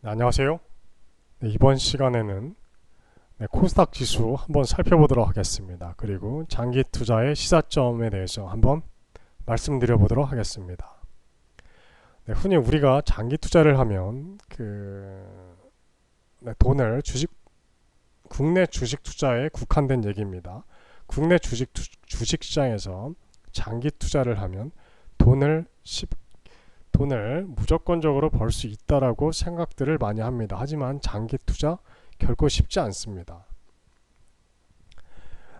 네, 안녕하세요. 네, 이번 시간에는 코스닥 지수 한번 살펴보도록 하겠습니다. 그리고 장기 투자의 시사점에 대해서 한번 말씀드려보도록 하겠습니다. 네, 흔히 우리가 장기 투자를 하면 돈을 국내 주식 투자에 국한된 얘기입니다. 국내 주식 시장에서 장기 투자를 하면 돈을 돈을 무조건적으로 벌 수 있다라고 생각들을 많이 합니다. 하지만 장기 투자 결코 쉽지 않습니다.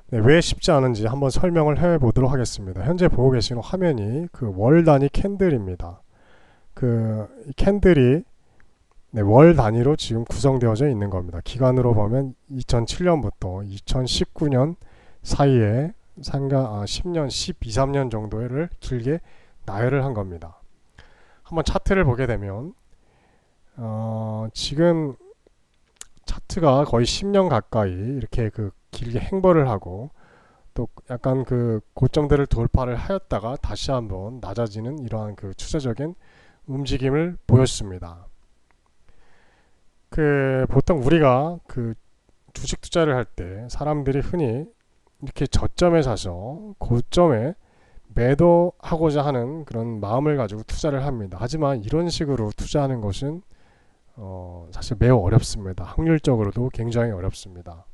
네, 왜 쉽지 않은지 한번 설명을 해보도록 하겠습니다. 현재 보고 계시는 화면이 그 월 단위 캔들입니다. 이 캔들이 월 단위로 지금 구성되어져 있는 겁니다. 기간으로 보면 2007년부터 2019년 사이에 10년, 12, 13년 정도를 길게 나열을 한 겁니다. 한번 차트를 보게 되면 지금 차트가 거의 10년 가까이 이렇게 길게 행보를 하고 또 약간 고점들을 돌파를 하였다가 다시 한번 낮아지는 이러한 추세적인 움직임을 보였습니다. 보통 우리가 주식 투자를 할 때 사람들이 흔히 이렇게 저점에 사서 고점에 매도하고자 하는 그런 마음을 가지고 투자를 합니다. 하지만 이런 식으로 투자하는 것은 사실 매우 어렵습니다. 확률적으로도 굉장히 어렵습니다.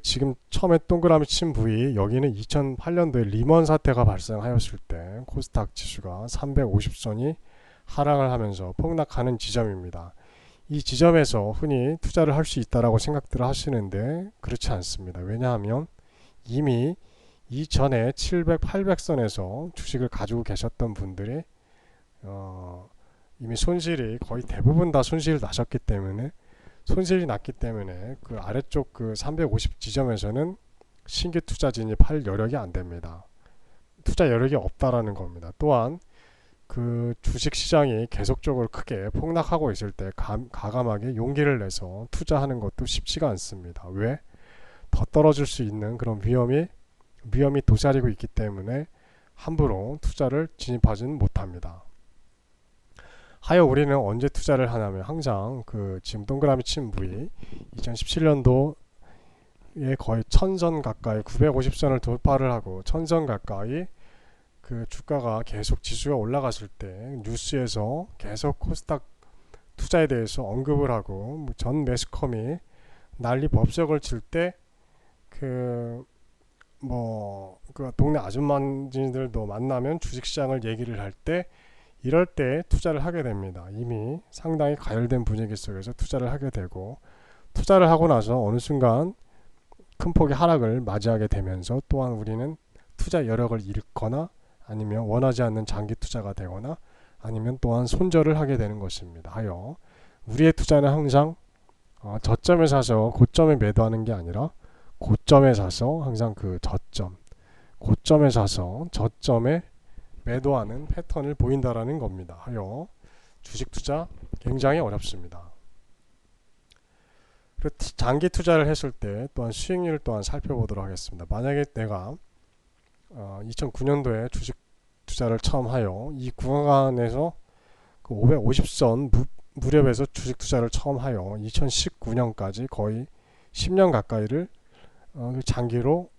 지금 처음에 동그라미 친 부위, 여기는 2008년도에 리먼 사태가 발생하였을 때 코스닥 지수가 350선이 하락을 하면서 폭락하는 지점입니다. 이 지점에서 흔히 투자를 할 수 있다라고 생각들을 하시는데 그렇지 않습니다. 왜냐하면 이미 이전에 700, 800선에서 주식을 가지고 계셨던 분들이 이미 손실이 거의 대부분 다 손실이 나셨기 때문에 아래쪽 350 지점에서는 신규 투자 진입할 여력이 안 됩니다. 투자 여력이 없다라는 겁니다. 또한 주식 시장이 계속적으로 크게 폭락하고 있을 때 가감하게 용기를 내서 투자하는 것도 쉽지가 않습니다. 왜? 더 떨어질 수 있는 그런 위험이 도사리고 있기 때문에 함부로 투자를 진입하지는 못합니다. 하여 우리는 언제 투자를 하냐면 항상 지금 동그라미 친 부위 2017년도에 거의 1000선 가까이 950선을 돌파를 하고 1000선 가까이 주가가 계속 지수가 올라갔을 때 뉴스에서 계속 코스닥 투자에 대해서 언급을 하고 전 매스컴이 난리 법석을 칠 때 동네 아줌마들도 만나면 주식시장을 얘기를 할 때 이럴 때 투자를 하게 됩니다. 이미 상당히 가열된 분위기 속에서 투자를 하게 되고 투자를 하고 나서 어느 순간 큰 폭의 하락을 맞이하게 되면서 또한 우리는 투자 여력을 잃거나 아니면 원하지 않는 장기 투자가 되거나 아니면 또한 손절을 하게 되는 것입니다. 하여 우리의 투자는 항상 저점에 사서 고점에 매도하는 게 아니라 고점에 사서 항상 고점에 사서 저점에 매도하는 패턴을 보인다라는 겁니다. 하여 주식 투자 굉장히 어렵습니다. 그리고 장기 투자를 했을 때 또한 수익률을 또한 살펴보도록 하겠습니다. 만약에 내가 2009년도에 주식 투자를 처음 하여 이 구간에서 550선 무렵에서 주식 투자를 처음 하여 2019년까지 거의 10년 가까이를 장기로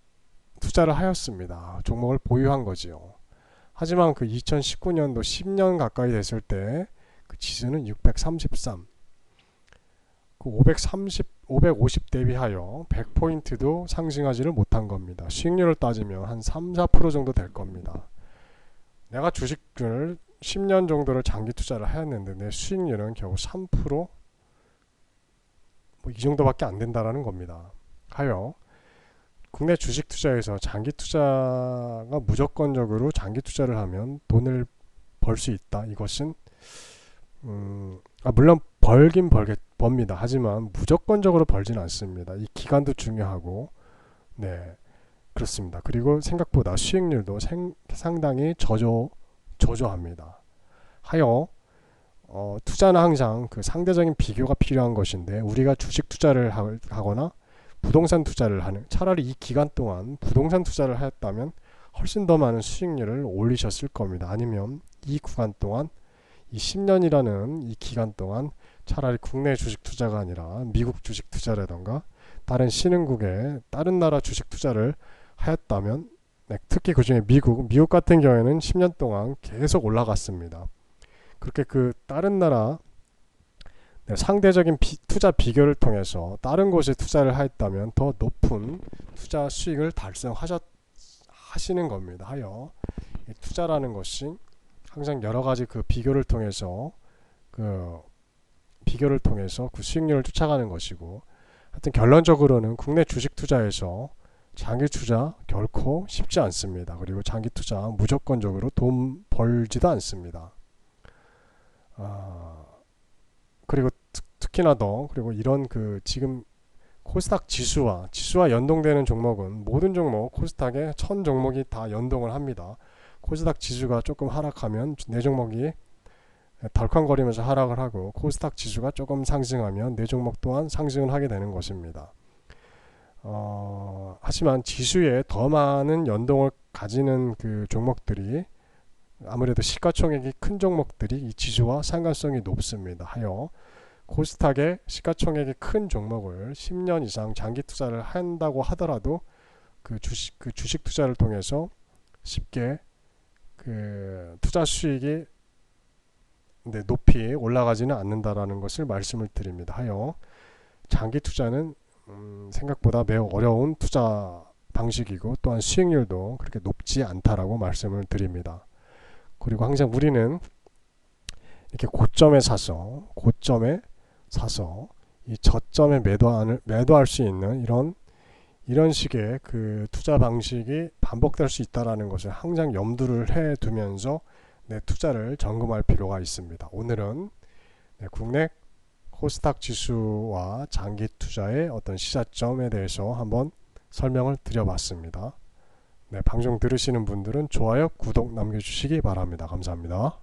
투자를 하였습니다. 종목을 보유한 거지요. 하지만 2019년도 10년 가까이 됐을 때 지수는 633, 550 대비하여 100포인트도 상승하지를 못한 겁니다. 수익률을 따지면 한 3, 4% 정도 될 겁니다. 내가 주식을 10년 정도를 장기 투자를 하였는데 내 수익률은 겨우 3%, 이 정도밖에 안 된다라는 겁니다. 하여 국내 주식 투자에서 장기 투자가 무조건적으로 장기 투자를 하면 돈을 벌 수 있다. 이것은 물론 벌긴 법니다. 하지만 무조건적으로 벌지는 않습니다. 이 기간도 중요하고 그렇습니다. 그리고 생각보다 수익률도 상당히 저조합니다. 하여 투자는 항상 상대적인 비교가 필요한 것인데 우리가 주식 투자를 하거나 부동산 투자를 하는 차라리 이 기간 동안 부동산 투자를 하였다면 훨씬 더 많은 수익률을 올리셨을 겁니다. 아니면 이 구간 동안 이 10년이라는 이 기간 동안 차라리 국내 주식 투자가 아니라 미국 주식 투자라던가 다른 신흥국의 다른 나라 주식 투자를 하였다면, 네, 특히 그 중에 미국 같은 경우에는 10년 동안 계속 올라갔습니다. 그렇게 그 다른 나라, 네, 상대적인 투자 비교를 통해서 다른 곳에 투자를 하였다면 더 높은 투자 수익을 달성하시는 겁니다. 투자라는 것이 항상 여러 가지 그 비교를 통해서 그 수익률을 쫓아가는 것이고, 하여튼 결론적으로는 국내 주식 투자에서 장기 투자 결코 쉽지 않습니다. 그리고 장기 투자 무조건적으로 돈 벌지도 않습니다. 그리고 특히나 더, 그리고 이런 그 지금 코스닥 지수와 연동되는 종목은 모든 종목 코스닥에 1000 종목이 다 연동을 합니다. 코스닥 지수가 조금 하락하면 내 종목이 덜컹거리면서 하락을 하고, 코스닥 지수가 조금 상승하면 내 종목 또한 상승을 하게 되는 것입니다. 하지만 지수에 더 많은 연동을 가지는 그 종목들이, 아무래도 시가총액이 큰 종목들이 이 지수와 상관성이 높습니다. 코스닥의 시가총액이 큰 종목을 10년 이상 장기 투자를 한다고 하더라도 그 주식 투자를 통해서 쉽게 그 투자 수익이 높이 올라가지는 않는다라는 것을 말씀을 드립니다. 장기 투자는 생각보다 매우 어려운 투자 방식이고, 또한 수익률도 그렇게 높지 않다라고 말씀을 드립니다. 그리고 항상 우리는 이렇게 고점에 사서 이 저점에 매도할 수 있는 이런 식의 그 투자 방식이 반복될 수 있다는 것을 항상 염두를 해 두면서 내 투자를 점검할 필요가 있습니다. 오늘은 국내 코스닥 지수와 장기 투자의 어떤 시사점에 대해서 한번 설명을 드려봤습니다. 방송 들으시는 분들은 좋아요, 구독 남겨주시기 바랍니다. 감사합니다.